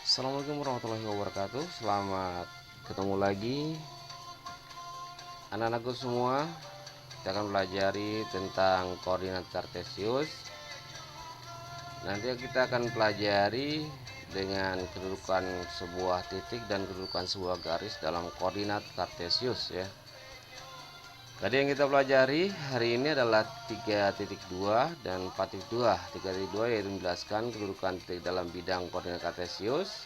Assalamualaikum warahmatullahi wabarakatuh. Selamat ketemu lagi anak-anakku semua. Kita akan pelajari tentang koordinat kartesius. Nanti kita akan pelajari dengan kedudukan sebuah titik dan kedudukan sebuah garis dalam koordinat kartesius ya. Tadi yang kita pelajari hari ini adalah 3.2 dan 4.2. 3.2 yaitu menjelaskan kedudukan titik dalam bidang koordinat kartesius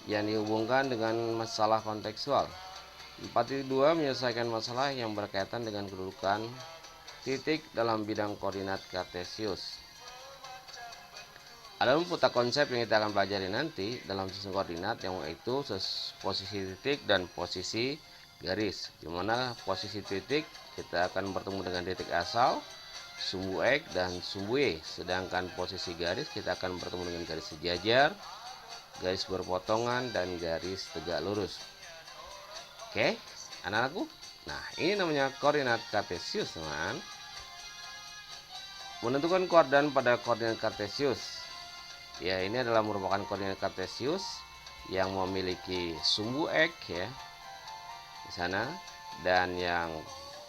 yang dihubungkan dengan masalah kontekstual. 4.2 menyelesaikan masalah yang berkaitan dengan kedudukan titik dalam bidang koordinat kartesius. Ada beberapa konsep yang kita akan pelajari nanti dalam sistem koordinat, yang yaitu posisi titik dan posisi garis. Dimana posisi titik kita akan bertemu dengan titik asal, sumbu X dan sumbu Y. Sedangkan posisi garis kita akan bertemu dengan garis sejajar, garis berpotongan, dan garis tegak lurus. Oke, anak-anakku. Nah, ini namanya koordinat kartesius, teman. Menentukan koordinat pada koordinat kartesius. Ya, ini adalah merupakan koordinat kartesius yang memiliki sumbu X ya di sana, dan yang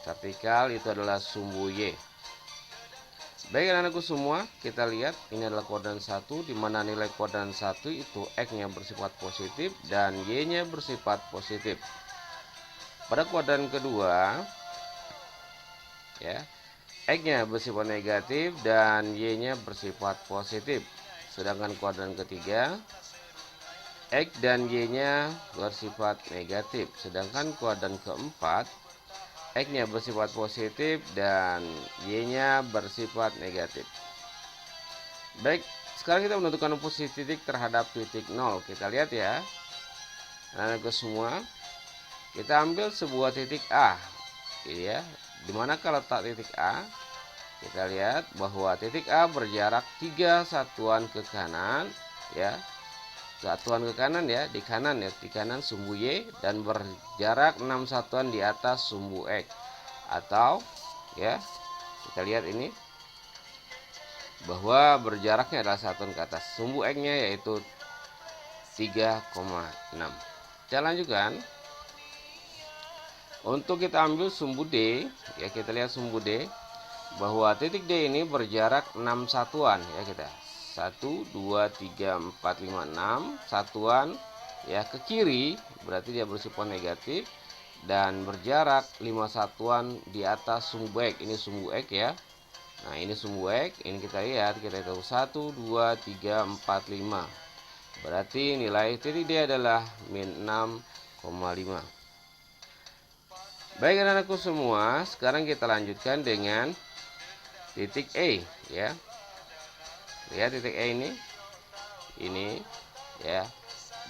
vertikal itu adalah sumbu Y. Baik anak-anakku semua, kita lihat ini adalah koordinat 1, di mana nilai koordinat 1 itu X-nya bersifat positif dan Y-nya bersifat positif. Pada kuadran kedua ya, X-nya bersifat negatif dan Y-nya bersifat positif. Sedangkan kuadran ketiga X dan Y-nya bersifat negatif. Sedangkan kuadran keempat X-nya bersifat positif dan Y-nya bersifat negatif. Baik, sekarang kita menentukan posisi titik terhadap titik 0. Kita lihat ya, anak-anakku semua. Kita ambil sebuah titik A, gitu ya. Dimana kalau letak titik A? Kita lihat bahwa titik A berjarak 3 satuan ke kanan, ya. Satuan ke kanan ya, di kanan sumbu Y, dan berjarak 6 satuan di atas sumbu X. Atau ya, kita lihat ini bahwa berjaraknya adalah satuan ke atas. Sumbu X-nya yaitu 3,6. Kita lanjutkan. Untuk kita ambil sumbu D, ya kita lihat sumbu D bahwa titik D ini berjarak 6 satuan ya, kita 1 2 3 4 5 6 satuan ya ke kiri, berarti dia bersifat negatif, dan berjarak 5 satuan di atas sumbu X. Ini sumbu X ya. Nah, ini sumbu X, ini kita lihat, kita tahu 1 2 3 4 5. Berarti nilai titik D adalah min 6,5. Baik anak-anakku semua, sekarang kita lanjutkan dengan titik E ya. Lihat titik E ini ya,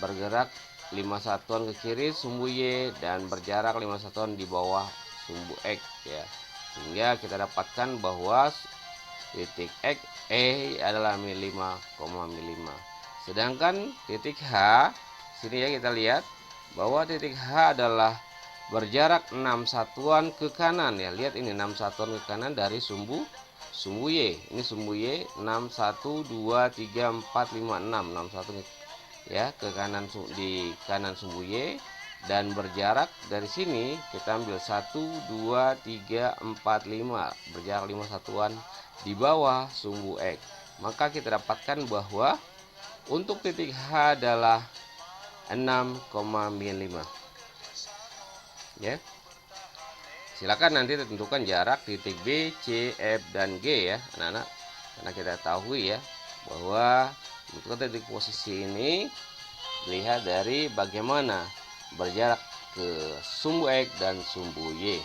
bergerak 5 satuan ke kiri sumbu Y dan berjarak 5 satuan di bawah sumbu X ya. Sehingga kita dapatkan bahwa titik X E adalah min 5,5. Sedangkan titik H sini ya, kita lihat bahwa titik H adalah berjarak 6 satuan ke kanan ya. Lihat ini 6 satuan ke kanan dari sumbu Y. Ini sumbu Y 6 1 2 3 4 5 6 6 satu ya ke kanan, di kanan sumbu Y, dan berjarak dari sini kita ambil 1 2 3 4 5, berjarak 5 satuan di bawah sumbu X. Maka kita dapatkan bahwa untuk titik H adalah 6,5 ya. Silakan nanti tentukan jarak titik B, C, F, dan G ya anak-anak, karena kita tahu ya bahwa untuk titik posisi ini dilihat dari bagaimana berjarak ke sumbu X dan sumbu Y.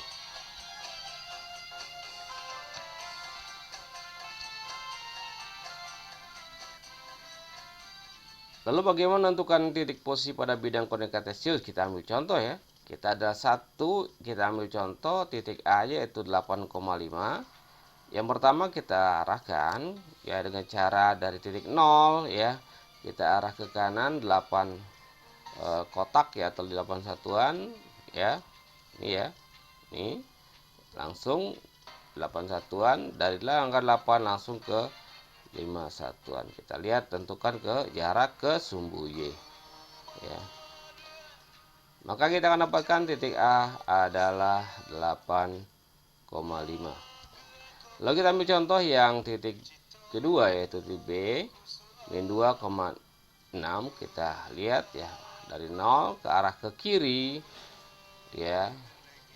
Lalu bagaimana menentukan titik posisi pada bidang koordinat kartesius? Kita ambil contoh ya. Kita ada kita ambil contoh titik A yaitu 8,5. Yang pertama kita arahkan ya dengan cara dari titik 0 ya. Kita arah ke kanan 8 kotak ya, atau 8 satuan ya. Ini ya. Ini langsung 8 satuan, dari angka 8 langsung ke 5 satuan. Kita lihat, tentukan ke jarak ke sumbu Y. ya. Maka kita akan dapatkan titik A adalah 8,5. Lalu kita ambil contoh yang titik kedua, yaitu titik B min 2,6. Kita lihat ya, dari 0 ke arah ke kiri ya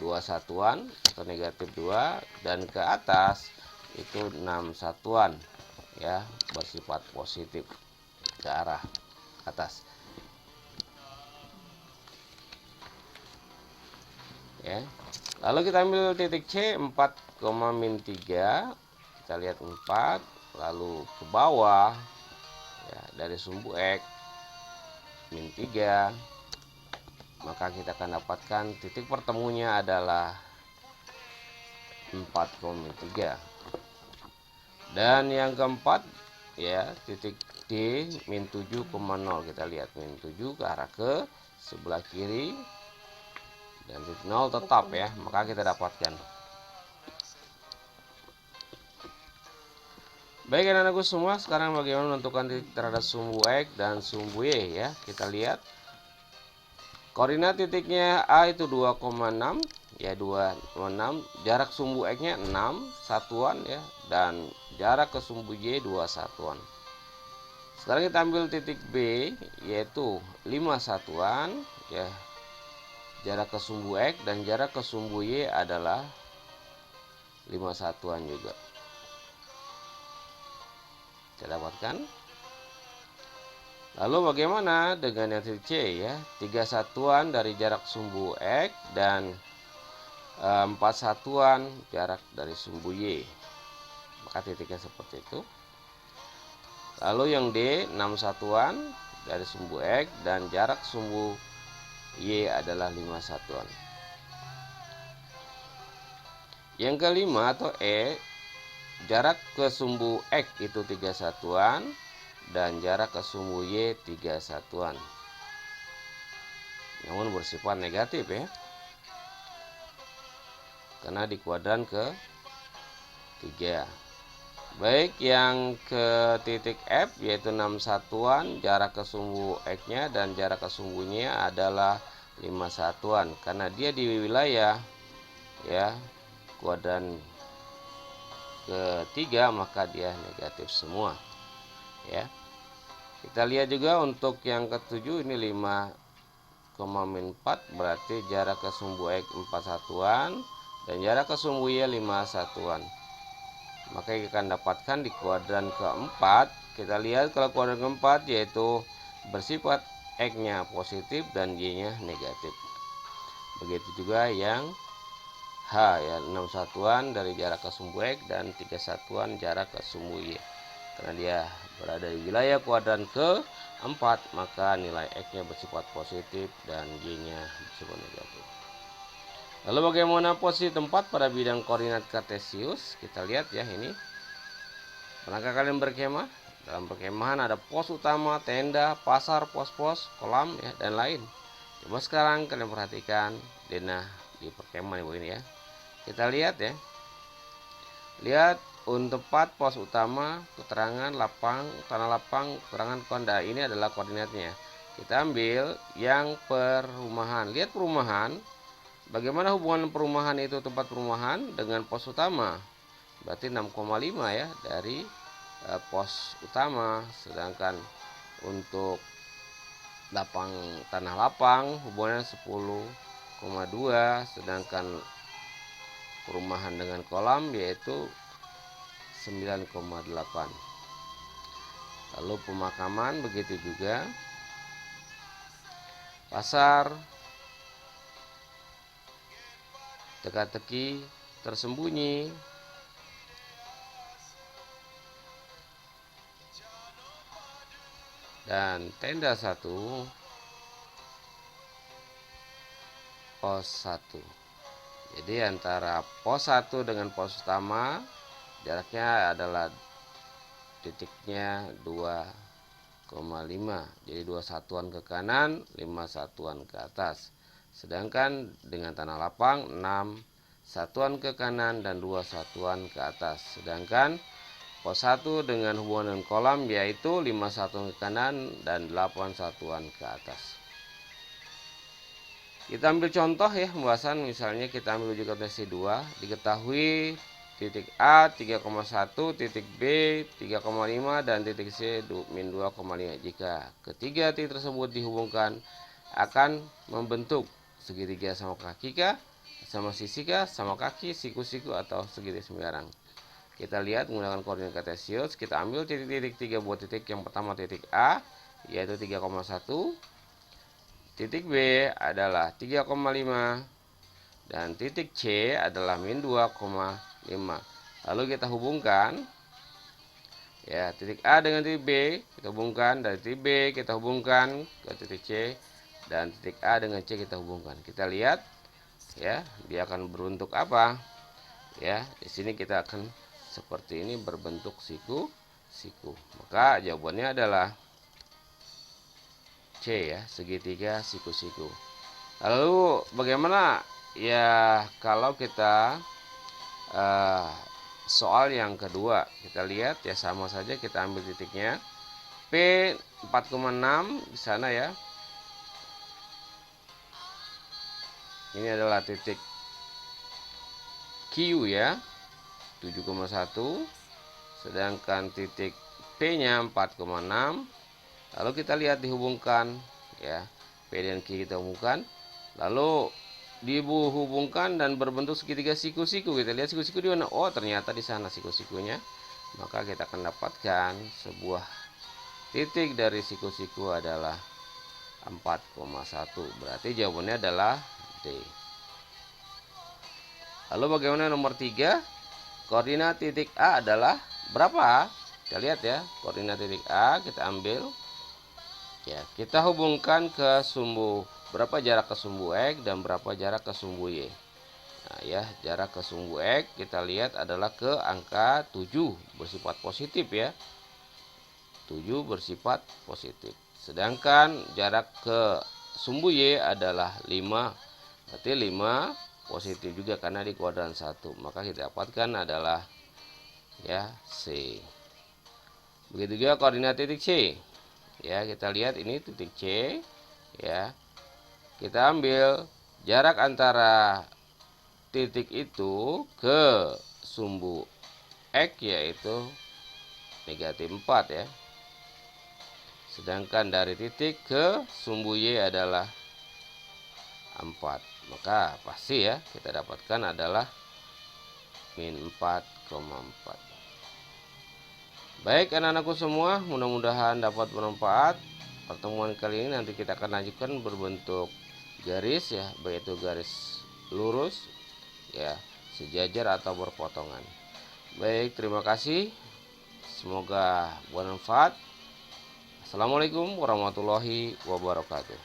2 satuan atau negatif 2, dan ke atas itu 6 satuan ya, bersifat positif ke arah atas ya. Lalu kita ambil titik C 4,-3. Kita lihat 4, lalu ke bawah ya, dari sumbu X min 3, maka kita akan dapatkan titik pertemunya adalah 4,3. Dan yang keempat ya, titik D min 7,0. Kita lihat min 7 ke arah ke sebelah kiri, dan titik 0 tetap ya, maka kita dapatkan. Baik anak-anakku semua, sekarang bagaimana menentukan titik terhadap sumbu X dan sumbu Y ya. Kita lihat koordinat titiknya A itu 2,6 ya, 2,6. Jarak sumbu X nya 6 satuan ya, dan jarak ke sumbu Y 2 satuan. Sekarang kita ambil titik B yaitu 5 satuan ya. Jarak ke sumbu X dan jarak ke sumbu Y adalah 5 satuan juga. Kita dapatkan. Lalu bagaimana dengan yang titik C ya? 3 satuan dari jarak sumbu X dan 4 satuan jarak dari sumbu Y. Maka titiknya seperti itu. Lalu yang D 6 satuan dari sumbu X dan jarak sumbu Y adalah 5 satuan. Yang kelima atau E, jarak ke sumbu X itu 3 satuan dan jarak ke sumbu Y 3 satuan. Namun bersifat negatif ya, karena di kuadran ke 3. Baik yang ke titik F yaitu 6 satuan, jarak ke sumbu X nya dan jarak ke sumbunya adalah 5 satuan, karena dia di wilayah ya kuadran ketiga, maka dia negatif semua ya. Kita lihat juga untuk yang ketujuh ini 5,-4, berarti jarak ke sumbu X 4 satuan dan jarak ke sumbu Y 5 satuan. Maka kita akan dapatkan di kuadran keempat. Kita lihat kalau kuadran keempat yaitu bersifat X nya positif dan Y nya negatif. Begitu juga yang H ya, 6 satuan dari jarak ke sumbu X dan 3 satuan jarak ke sumbu Y. Karena dia berada di wilayah kuadran keempat, maka nilai X nya bersifat positif dan Y nya bersifat negatif. Lalu bagaimana posisi tempat pada bidang koordinat kartesius? Kita lihat ya ini. Pernahkah kalian berkemah? Dalam perkemahan ada pos utama, tenda, pasar, pos-pos, kolam ya, dan lain. Coba sekarang kalian perhatikan denah di perkemahan ibu ini ya. Kita lihat ya. Lihat untuk tempat pos utama, keterangan lapang, tanah lapang, keterangan konda. Ini adalah koordinatnya. Kita ambil yang perumahan. Lihat perumahan. Bagaimana hubungan perumahan itu, tempat perumahan dengan pos utama? Berarti 6,5 ya dari pos utama. Sedangkan untuk tanah lapang hubungannya 10,2. Sedangkan perumahan dengan kolam yaitu 9,8. Lalu pemakaman begitu juga. Pasar, teka-teki, tersembunyi, dan tenda 1, pos 1. Jadi antara pos 1 dengan pos utama jaraknya adalah titiknya 2,5. Jadi 2 satuan ke kanan, 5 satuan ke atas. Sedangkan dengan tanah lapang 6 satuan ke kanan dan 2 satuan ke atas. Sedangkan pos 1 dengan hubungan kolam yaitu 5 satuan ke kanan dan 8 satuan ke atas. Kita ambil contoh ya pembahasan, misalnya kita ambil uji kompetensi 2, diketahui titik A 3,1, titik B 3,5 dan titik C min 2,5. Jika ketiga titik tersebut dihubungkan akan membentuk segitiga sama kaki kah, sama sisi kah, sama kaki, siku-siku atau segitiga sembarang. Kita lihat menggunakan koordinat kartesius, kita ambil titik-titik 3 buah titik. Yang pertama titik A yaitu 3,1, titik B adalah 3,5 dan titik C adalah min 2,5. Lalu kita hubungkan ya, titik A dengan titik B kita hubungkan, dari titik B kita hubungkan ke titik C, dan titik A dengan C kita hubungkan. Kita lihat ya, dia akan berbentuk apa? Ya, di sini kita akan seperti ini, berbentuk siku-siku. Maka jawabannya adalah C ya, segitiga siku-siku. Lalu bagaimana ya kalau kita soal yang kedua? Kita lihat ya, sama saja, kita ambil titiknya P 4,6 di sana ya. Ini adalah titik Q ya, 7,1, sedangkan titik P-nya 4,6. Lalu kita lihat dihubungkan ya, P dan Q kita hubungkan, lalu dihubungkan dan berbentuk segitiga siku-siku. Kita lihat siku-siku di mana? Oh, ternyata di sana siku-sikunya. Maka kita akan dapatkan sebuah titik dari siku-siku adalah 4,1. Berarti jawabannya adalah D. Lalu bagaimana nomor 3? Koordinat titik A adalah berapa? Kita lihat ya, koordinat titik A kita ambil ya, kita hubungkan ke sumbu, berapa jarak ke sumbu X dan berapa jarak ke sumbu Y. Nah ya, jarak ke sumbu X kita lihat adalah ke angka 7, bersifat positif ya. 7 bersifat positif. Sedangkan jarak ke sumbu Y adalah 5. Berarti 5 positif juga karena di kuadran 1. Maka kita dapatkan adalah ya C. Begitu juga koordinat titik C. Ya, kita lihat ini titik C ya. Kita ambil jarak antara titik itu ke sumbu X yaitu negatif 4 ya. Sedangkan dari titik ke sumbu Y adalah 4. Maka pasti ya kita dapatkan adalah min 4,4. Baik anak-anakku semua, mudah-mudahan dapat bermanfaat. Pertemuan kali ini nanti kita akan lanjutkan berbentuk garis ya, baik itu garis lurus ya, sejajar atau berpotongan. Baik, terima kasih. Semoga bermanfaat. Assalamualaikum warahmatullahi wabarakatuh.